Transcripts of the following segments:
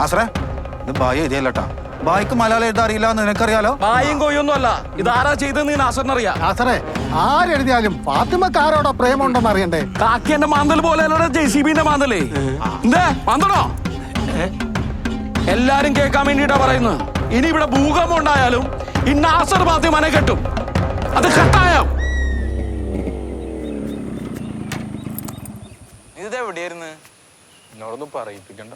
നാസറേ, ഇത് ബായി എഴുതിയല്ലട്ടാ. ബായിക്ക് മലയാളം എഴുതാൻ അറിയില്ല എന്ന് നിനക്കറിയാലോ. ബായും കൊയ്യൊന്നും അല്ല, ഇതാരാ ചെയ്തെന്ന് നാസറിനറിയാം. നാസറേ, ആരെഴുതിയാലും ഫാത്തിമക്ക് ആരോടോ പ്രേമുണ്ടെന്ന് അറിയണ്ടേ? കാക്കിന്റെ മാന്തൽ പോലെ JCBന്റെ മാന്തലേ. എന്തേ മാന്തണോ? എല്ലാരും കേൾക്കാൻ വേണ്ടിട്ടാ പറയുന്നത്. ഇനി ഇവിടെ ഭൂകമ്പം ഉണ്ടായാലും ഈ നാസർ ഫാത്തിമനെ കെട്ടും. അത് കെട്ടായോ? ഇതെവിടെയായിരുന്നു? എന്നോടൊന്നും പറയിപ്പിക്കണ്ട.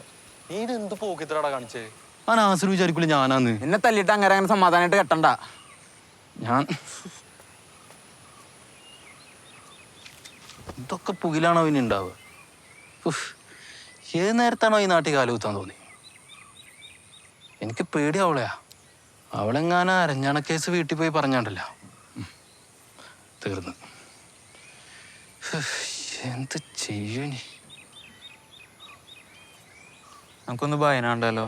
നീ ഇതെന്ത് പോക്കിത്തരാടാ കാണിച്ചേ? ആ നാസർ വിചാരിക്കൂല ഞാനാന്ന്. എന്നെ തല്ലിട്ട് അങ്ങനെ സമാധാനമായിട്ട് കെട്ടണ്ട. ഞാൻ ഇതൊക്കെ പുകിലാണോ ഇനി ഉണ്ടാവുക? ഏത് നേരത്താണോ ഈ നാട്ടിൽ കാലുകുത്താൻ തോന്നി? എനിക്ക് പേടിയാവളയാ. അവളെങ്ങാനും അരഞ്ഞാണ കേസ് വീട്ടിൽ പോയി പറഞ്ഞാണ്ടല്ലോ, തീർന്ന്. എന്ത് ചെയ്യൂ നീ? നമുക്കൊന്ന് ഭയനാണ്ടല്ലോ.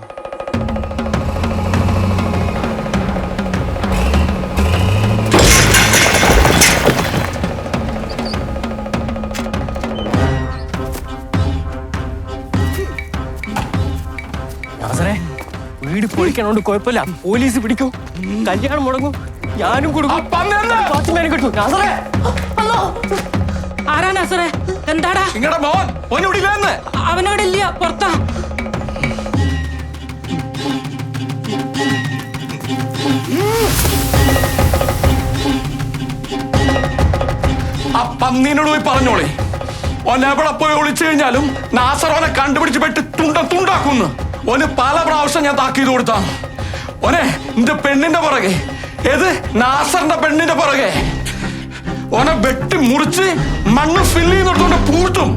വീട് പൊളിക്കണോണ്ട് കുഴപ്പമില്ല, പോലീസ് പിടിക്കും, കല്യാണം മുടങ്ങും, ഞാനും കൊടുക്കും. ആരാ നാസറേ? എന്താടാ? അവനോട് ഇല്ല, പുറത്താ. ആ പന്നീനോട് പോയി പറഞ്ഞോളെ, ഒന്നെവിടെ പോയി ഒളിച്ചു കഴിഞ്ഞാലും നാസർ ഓനെ കണ്ടുപിടിച്ച് പെട്ട് തുണ്ടാക്കുന്നു. ഓന് പല പ്രാവശ്യം ഞാൻ താക്കീത് കൊടുത്താണ്. ഓനെ എന്റെ പെണ്ണിന്റെ പുറകെ, ഏത് നാസറിന്റെ പെണ്ണിന്റെ പുറകെ ഓനെ വെട്ടി മുറിച്ച് മണ്ണ് ഫില്ല് ചെയ്യുന്നിടത്തോണ്ട് പൂട്ടും.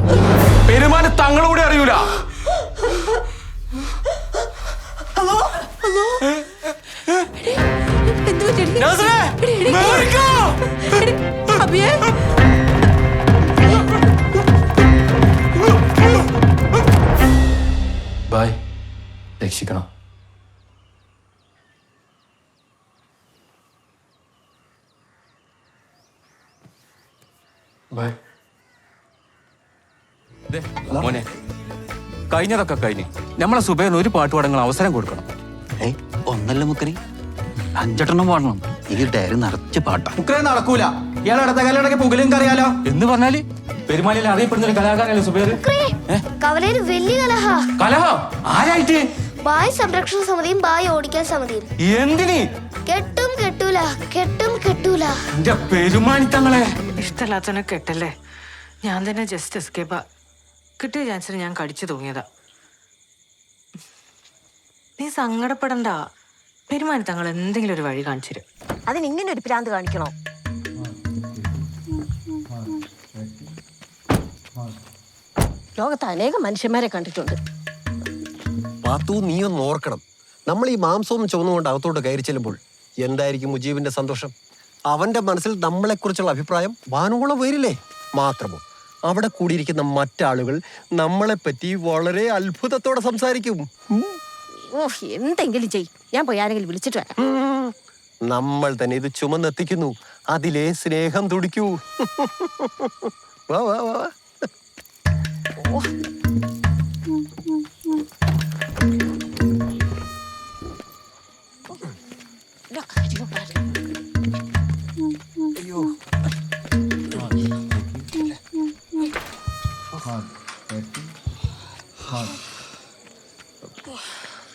പെരുമാന് തങ്ങളൂടെ അറിയൂല. ബായ്, രക്ഷിക്കണം. മോനെ, കഴിഞ്ഞതൊക്കെ കഴിഞ്ഞ് നമ്മളെ സുബൈറിന് ഒരു പാട്ട് പാടങ്ങൾ അവസരം കൊടുക്കണം. ഒന്നല്ല മുക്കരി, 5 എണ്ണം പാടണം. ഈ ഡയറി നിറച്ച് പാട്ടാ. മുക്കരെ നടക്കൂല. ഇയാൾ അടുത്ത കാലം പുകലും കറിയാലോ എന്ന് പറഞ്ഞാല് പെരുമാലിയിൽ അറിയപ്പെടുന്ന ഒരു കലാകാരനല്ലേ സുബൈർ? കവലയിൽ വലിയ കലഹം ആരായിട്ട്? ബായ് സംരക്ഷണ സമിതിയും ബായ് ഓടിക്കൽ സമിതിയും. എന്തിന്? കെട്ടും കെട്ടൂല, കെട്ടും കെട്ടൂല. എന്റെ പെരുമാനിത്തങ്ങളെ ഇഷ്ടമല്ലാത്തവനെ കെട്ടല്ലേ. ഞാൻ തന്നെ ജസ്റ്റ് എസ്കേപ്പാ. കിട്ടിയ ചാൻസിന് ഞാൻ കടിച്ചു തൂങ്ങിയതാ. നീ സങ്കടപ്പെടണ്ട, പെരുമാനിത്തങ്ങൾ എന്തെങ്കിലും ഒരു വഴി കാണിച്ചു തരും. അതിനിങ്ങനെ ഒരു ഭ്രാന്ത് കാണിക്കണോ? ലോകത്ത് അനേകം മനുഷ്യന്മാരെ കണ്ടിട്ടുണ്ട്. പാത്തു, നീ ഒന്ന് ഓർക്കണം, നമ്മൾ ഈ മാംസവും ചുവന്നുകൊണ്ട് അകത്തോട്ട് കയറി ചെല്ലുമ്പോൾ എന്തായിരിക്കും മുജീബിന്റെ സന്തോഷം? അവന്റെ മനസ്സിൽ നമ്മളെക്കുറിച്ചുള്ള അഭിപ്രായം വാനോളം വരില്ലേ? മാത്രമോ അവിടെ കൂടിയിരിക്കുന്ന മറ്റാളുകൾ നമ്മളെപ്പറ്റി വളരെ അത്ഭുതത്തോടെ സംസാരിക്കും. എന്തെങ്കിലും ചെയ്, ഞാൻ പോയി ആരെങ്കിലും വിളിച്ചിട്ട് വരാം. നമ്മൾ തന്നെ ഇത് ചുമന്നെത്തിക്കുന്നു, അതിലെ സ്നേഹം തുടിക്കൂ. വാ വാ വാ.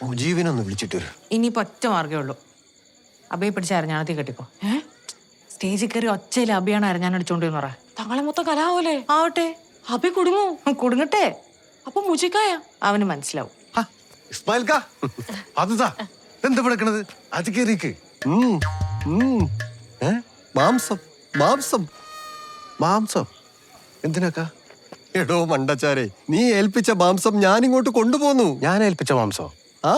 മുജീബിനൊന്ന് വിളിച്ചിട്ട് വരും. ഇനി ഒറ്റ മാർഗേ ഉള്ളൂ, അബയെ പിടിച്ച് അരഞ്ഞാണത്തി കെട്ടിക്കോ. സ്റ്റേജിൽ കയറി ഒച്ചയില് അബിയാണ് അരഞ്ഞാൻ അടിച്ചോണ്ട് പറ. തങ്ങളെ മൊത്തം കലാവൂലേ? ആവട്ടെ, അബി കുടുങ്ങും. കുടുങ്ങട്ടെ, അപ്പൊ മുജിക്കായ അവന് മനസ്സിലാവും. എന്താ വിളിക്കണത്? അത് കേറിക്ക്. മാംസം മാംസം മാംസം എന്തിനാക്കാ? എടോ മണ്ടച്ചാരെ, നീ ഏൽപ്പിച്ച മാംസം ഞാൻ ഇങ്ങോട്ട് കൊണ്ടുപോന്നു. ഞാൻ ഏൽപ്പിച്ച മാംസോ? ആ,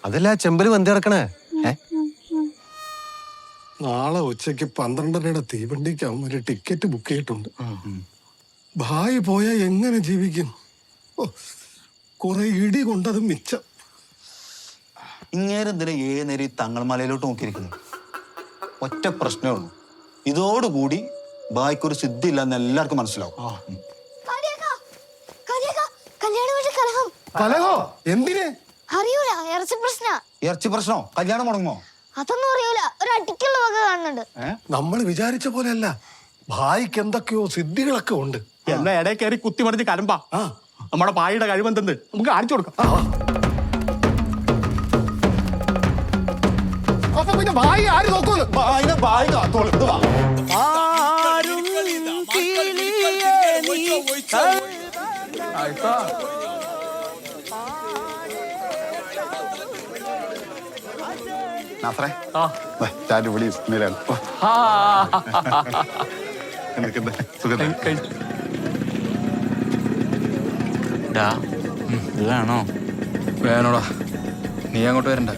അതല്ല ചെമ്പല് വന്തി കിടക്കണേ. നാളെ ഉച്ചയ്ക്ക് 12:30 തീവണ്ടിക്ക് ഒരു ടിക്കറ്റ് ബുക്ക് ചെയ്തിട്ടുണ്ട്. ഭായി പോയാ എങ്ങനെ ജീവിക്കും? കുറെ ഇടി കൊണ്ടത് മിച്ചം. ഇങ്ങേരെന്തിനാ നേരം തങ്ങൾ മലയിലോട്ട് നോക്കിയിരിക്കുന്നു? ഒറ്റ പ്രശ്നമേ ഉള്ളൂ, ഇതോടുകൂടി ബായിക്കൊരു സിദ്ധി ഇല്ലെന്ന് എല്ലാവർക്കും മനസ്സിലാവും. കലഹോ? എന്തിന്? അറിയൂല, ഇറച്ചി പ്രശ്ന. ഇറച്ചി പ്രശ്നോ? കല്യാണം മുടങ്ങുമോ? അതൊന്നും അറിയൂല, ഒരു അടിക്കുള്ള വക കാണുന്നുണ്ട്. നമ്മൾ വിചാരിച്ച പോലെയല്ല, ഭായിക്ക് എന്തൊക്കെയോ സിദ്ധികളൊക്കെ ഉണ്ട്. എന്നാ ഇടയിൽ കയറി കുത്തി മറിഞ്ഞ് കലമ്പാ. നമ്മുടെ പായുടെ കഴിവെന്തെന്ന് നമുക്ക് കാണിച്ചു കൊടുക്കാം. അപ്പൊ പിന്നെ ഭായി ആര് നോക്കൂന്ന്? ഇത് വേണോ? വേണോടാ, നീ അങ്ങോട്ട് വരണ്ട.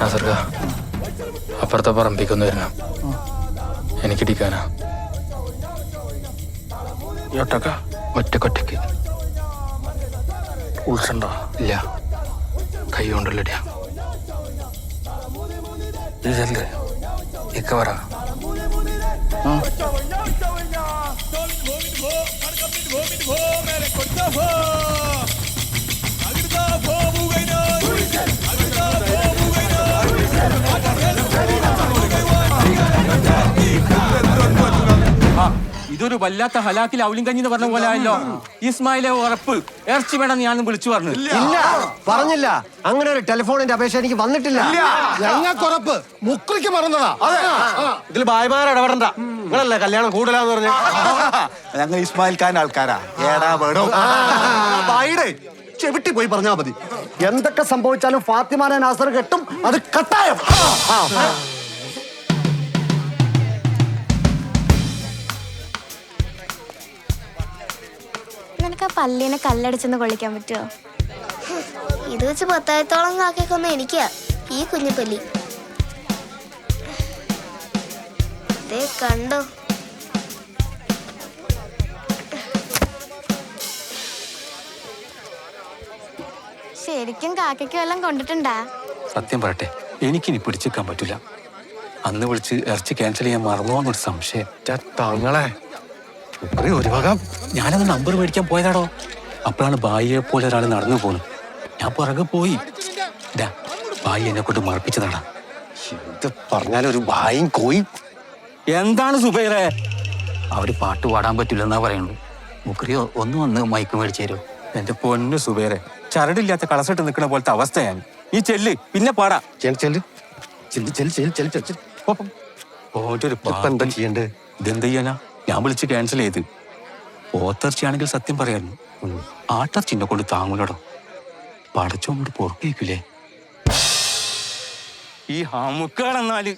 നാസർക്ക, അപ്പുറത്തെ പറമ്പിക്കൊന്നു വരണം, എനിക്കിടിക്കാനാ. ഒറ്റക്കൊറ്റക്ക് ഉൾസണ്ടോ? ഇല്ല, കൈ കൊണ്ടുള്ളടിയാ. ഇതല്ലേ ഇക്ക പറ. ഇതൊരു വല്ലാത്ത ഹലാക്കിൽ ഔലിം കഞ്ഞി എന്ന് പറഞ്ഞ പോലെ ആയല്ലോ. ഇസ്മായിലെ ഉറപ്പ് ഇറച്ചി വേണം ഞാൻ വിളിച്ചു പറഞ്ഞു. ഇല്ല, പറഞ്ഞില്ല. അങ്ങനെ ഒരു ടെലിഫോണിന്റെ അപേക്ഷ എനിക്ക് വന്നിട്ടില്ല. ഞങ്ങൾക്കുറപ്പ് മുക്രിക്ക് മറന്നതാ. ഇതിൽ ഭായിമാർ ഇടപെടണ്ട. നിങ്ങളല്ലേ കല്യാണം കൂടുതലാന്ന് പറഞ്ഞു. ഞങ്ങൾ ഇസ്മായിൽ ഖാൻ ആൾക്കാരാ. ഏടാ വേണോ? ഭായിയുടെ ചെവിട്ടി പോയി പറഞ്ഞാ മതി. എന്തൊക്കെ സംഭവിച്ചാലും ഫാത്തിമാനെ നാസർ കെട്ടും, അത് കട്ടായം. നിനക്ക് ആ പല്ലിനെ കല്ലടിച്ചെന്ന് കൊള്ളിക്കാൻ പറ്റുമോ? ഇത് വെച്ച് 10,000-ഓളം കാക്കൊന്ന് എനിക്കാ ഈ കുഞ്ഞു പല്ലി. ദേ കണ്ടോ? ശരിക്കും കാക്കയ്ക്ക് വല്ലതും കൊണ്ടിട്ടുണ്ടാ? സത്യം പറയട്ടെ, എനിക്കിനി പിടിച്ചെടുക്കാൻ പറ്റൂല. അന്ന് വിളിച്ച് ഇറച്ചി ക്യാൻസൽ ചെയ്യാൻ മറന്നുവെന്നൊരു സംശയം. തങ്ങളെ ഒരു വക ഞാനത് നമ്പർ മേടിക്കാൻ പോയതാടോ. അപ്പോഴാണ് ബായിയെ പോലെ ഒരാൾ നടന്നു പോകുന്നു. ഞാൻ പുറകെ പോയി. ബായി എന്നെ കൊണ്ട് മറപ്പിച്ചതാടാ. ഇത് പറഞ്ഞാലൊരു ഭായും കോയി. എന്താണ് സുബൈറെ? അവര് പാട്ട് പാടാൻ പറ്റില്ലെന്നാ പറയുള്ളൂ. മുക്രിയോ ഒന്ന് വന്ന് മൈക്ക് മേടിച്ചു തരുമോ? എന്റെ പൊന്നു സുബൈറെ, ചരടില്ലാത്ത കളസിട്ട് നിൽക്കുന്ന പോലത്തെ അവസ്ഥയാണ്. നീ ചെല്ല്, പിന്നെ പാടാ. എന്താ ചെയ്യണ്ടേ? ഇതെന്ത് ചെയ്യാനാ? ഞാൻ വിളിച്ച് ക്യാൻസൽ ചെയ്ത്. പോത്തിറച്ചിയാണെങ്കിൽ സത്യം പറയായിരുന്നു, ആട്ടിറച്ചിനെ കൊണ്ട് താങ്ങൂലടോ. പടച്ചോണ്ട് പൊറക്കേക്കൂലേ ഈ ഹമുക്കാണെന്നാല്.